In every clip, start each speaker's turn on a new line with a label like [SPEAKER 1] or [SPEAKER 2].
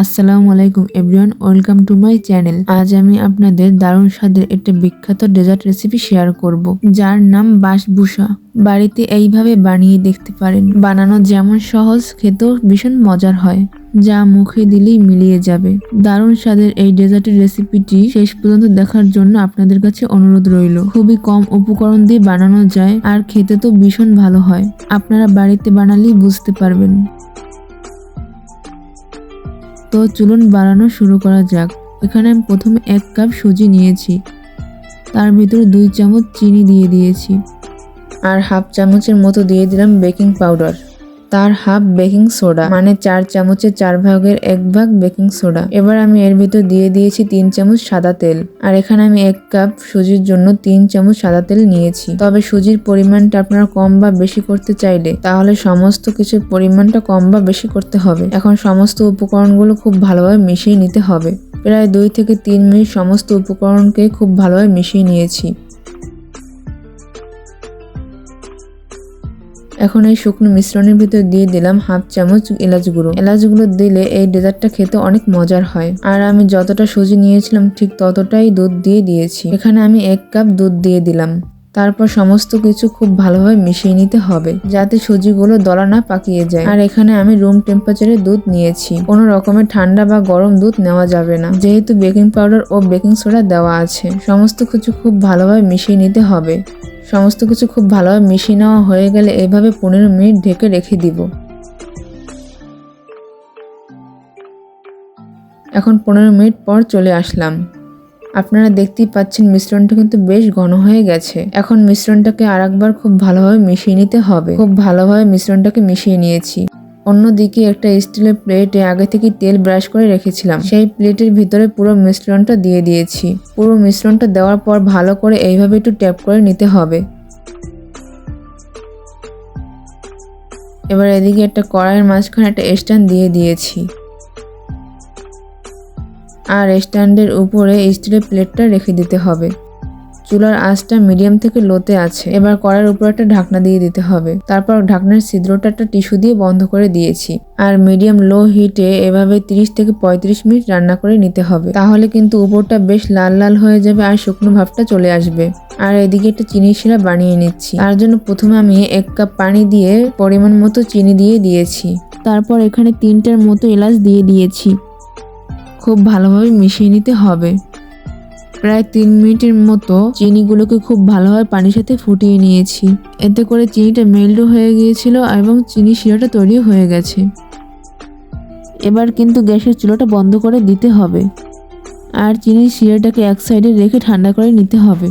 [SPEAKER 1] আসসালামু আলাইকুম everyone, welcome to my channel. আজ আমি আপনাদের দারুণ স্বাদের একটা বিখ্যাত ডেজার্ট রেসিপি শেয়ার করব, যার নাম বাসবুসা। বাড়িতে এইভাবে বানিয়ে দেখতে পারেন। বানানো যেমন সহজ, খেতেও ভীষণ মজার হয়, যা মুখে দিলেই মিলিয়ে যাবে। দারুণ স্বাদের এই ডেজার্টের রেসিপিটি শেষ পর্যন্ত দেখার জন্য আপনাদের কাছে অনুরোধ রইল। খুবই কম উপকরণ দিয়ে বানানো যায় আর খেতে তো ভীষণ ভালো হয়। আপনারা বাড়িতে বানালেই বুঝতে পারবেন। তো চলুন বানানো শুরু করা যাক। এখানে আমি প্রথমে 1 কাপ সুজি নিয়েছি, তার ভিতরে 2 চামচ চিনি দিয়ে দিয়েছি, আর হাফ চামচের মতো দিয়ে দিলাম বেকিং পাউডার, তার হাফ বেকিং সোডা, মানে 4 চামচের 4 ভাগের 1 ভাগ বেকিং সোডা। এবার আমি এর ভিতর দিয়ে দিয়েছি 3 চামচ সাদা তেল। আর এখানে আমি 1 কাপ সুজির জন্য 3 চামচ সাদা তেল নিয়েছি। তবে সুজির পরিমাণটা আপনারা কম বা বেশি করতে চাইলে তাহলে সমস্ত কিছুর পরিমাণটা কম বা বেশি করতে হবে। এখন সমস্ত উপকরণগুলো খুব ভালোভাবে মিশিয়ে নিতে হবে। প্রায় 2 থেকে 3 মিনিট সমস্ত উপকরণকে খুব ভালোভাবে মিশিয়ে নিয়েছি। এখন এই শুকনো মিশ্রণের ভিতর দিয়ে দিলাম হাফ চামচ এলাচ গুঁড়ো। এলাচ গুঁড়ো দিলে এই ডেজার্টটা খেতে অনেক মজার হয়। আর আমি যতটা সুজি নিয়েছিলাম ঠিক ততটাই দুধ দিয়ে দিয়েছি। এখানে আমি 1 কাপ দুধ দিয়ে দিলাম। তারপর সমস্ত কিছু খুব ভালোভাবে মিশিয়ে নিতে হবে, যাতে সুজিগুলো দলা না পাকিয়ে যায়। আর এখানে আমি রুম টেম্পারেচারে দুধ নিয়েছি। কোনো রকমের ঠান্ডা বা গরম দুধ নেওয়া যাবে না, যেহেতু বেকিং পাউডার ও বেকিং সোডা দেওয়া আছে। সমস্ত কিছু খুব ভালোভাবে মিশিয়ে নিতে হবে। সমস্ত কিছু খুব ভালোভাবে মিশিয়ে নেওয়া হয়ে গেলে এভাবে 15 মিনিট ঢেকে রেখে দিব। এখন 15 মিনিট পর চলে আসলাম। আপনারা দেখতেই পাচ্ছেন মিশ্রণটা কিন্তু বেশ ঘন হয়ে গেছে। এখন মিশ্রণটাকে আরেকবার খুব ভালোভাবে মিশিয়ে নিতে হবে। খুব ভালোভাবে মিশ্রণটাকে মিশিয়ে নিয়েছি। অন্যদিকে একটা স্টিলের প্লেটে আগে থেকে তেল ব্রাশ করে রেখেছিলাম, সেই প্লেটের ভিতরে পুরো মিশ্রণটা দিয়ে দিয়েছি। পুরো মিশ্রণটা দেওয়ার পর ভালো করে এইভাবে একটু ট্যাপ করে নিতে হবে। এবার এদিকে একটা কড়াইয়ের মাঝখানে একটা স্ট্যান্ড দিয়ে দিয়েছি, আর স্ট্যান্ডের উপরে স্টিলের প্লেটটা রেখে দিতে হবে। চুলার আঁচটা মিডিয়াম থেকে লোতে আছে। এবার কড়াইয়ের উপর একটা ঢাকনা দিয়ে দিতে হবে। তারপর ঢাকনার ছিদ্রটা একটা টিস্যু দিয়ে বন্ধ করে দিয়েছি। আর মিডিয়াম লো হিটে এভাবে 30 থেকে 35 মিনিট রান্না করে নিতে হবে। তাহলে কিন্তু উপরটা বেশ লাল লাল হয়ে যাবে আর শুকনো ভাবটা চলে আসবে। আর এদিকে একটা চিনি শিরা বানিয়ে নিচ্ছি। তার জন্য প্রথমে আমি 1 কাপ পানি দিয়ে পরিমাণ মতো চিনি দিয়ে দিয়েছি। তারপর এখানে 3টার মতো এলাচ দিয়ে দিয়েছি। খুব ভালোভাবে মিশিয়ে নিতে হবে। প্রায় 3 মিনিটের মতো চিনিগুলোকে খুব ভালোভাবে পানির সাথে ফুটিয়ে নিয়েছি। এতে করে চিনিটা মেল্ট হয়ে গিয়েছিল এবং চিনি শিরাটা তৈরি হয়ে গেছে। এবার কিন্তু গ্যাসের চুলাটা বন্ধ করে দিতে হবে, আর চিনির শিরাটাকে এক সাইডে রেখে ঠান্ডা করে নিতে হবে।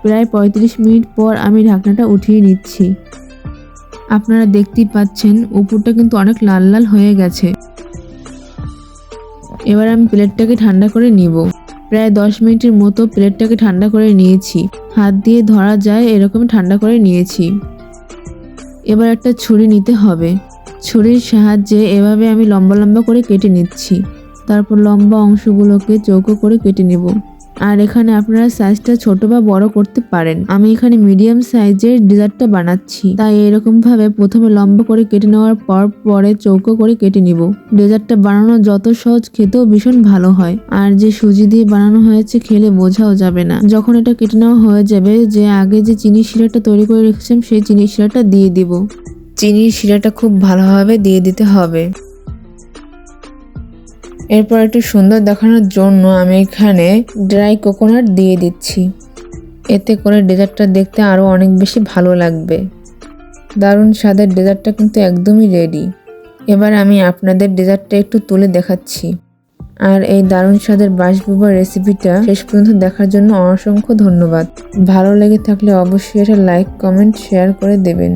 [SPEAKER 1] প্রায় 35 মিনিট পর আমি ঢাকনাটা উঠিয়ে নিচ্ছি। আপনারা দেখতেই পাচ্ছেন উপরটা কিন্তু অনেক লাল লাল হয়ে গেছে। এবার আমি প্লেটটাকে ঠান্ডা করে নিব। প্রায় 10 মিনিটের মতো প্লেটটাকে ঠান্ডা করে নিয়েছি। হাত দিয়ে ধরা যায় এরকম ঠান্ডা করে নিয়েছি। এবার একটা ছুরি নিতে হবে। ছুরির সাহায্যে এভাবে আমি লম্বা লম্বা করে কেটে নিচ্ছি। তারপর লম্বা অংশগুলোকে চৌকো করে কেটে নেব। আর এখানে আপনারা সাইজটা ছোট বা বড় করতে পারেন। আমি এখানে মিডিয়াম সাইজের ডেজার্টটা বানাচ্ছি, তাই এরকম ভাবে প্রথমে লম্বা করে কেটে নেওয়ার পর পরে চৌকো করে কেটে নিব। ডেজার্টটা বানানো যত সহজ, খেতেও ভীষণ ভালো হয়। আর যে সুজি দিয়ে বানানো হয়েছে খেলে বোঝাও যাবে না। যখন এটা কেটে নেওয়া হয়ে যাবে, যে আগে যে চিনির শিরাটা তৈরি করে রেখেছিলাম সেই চিনির শিরাটা দিয়ে দিব। চিনির শিরাটা খুব ভালোভাবে দিয়ে দিতে হবে। এরপর একটু সুন্দর দেখানোর জন্য আমি এখানে ড্রাই কোকোনাট দিয়ে দিচ্ছি। এতে করে ডেজার্টটা দেখতে আরও অনেক বেশি ভালো লাগবে। দারুণ স্বাদের ডেজার্টটা কিন্তু একদমই রেডি। এবার আমি আপনাদের ডেজার্টটা একটু তুলে দেখাচ্ছি। আর এই দারুণ স্বাদের বাসবুবার রেসিপিটা শেষ পর্যন্ত দেখার জন্য অসংখ্য ধন্যবাদ। ভালো লেগে থাকলে অবশ্যই এটা লাইক, কমেন্ট, শেয়ার করে দেবেন।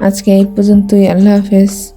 [SPEAKER 1] আজকে এই পর্যন্তই। আল্লাহ হাফেজ।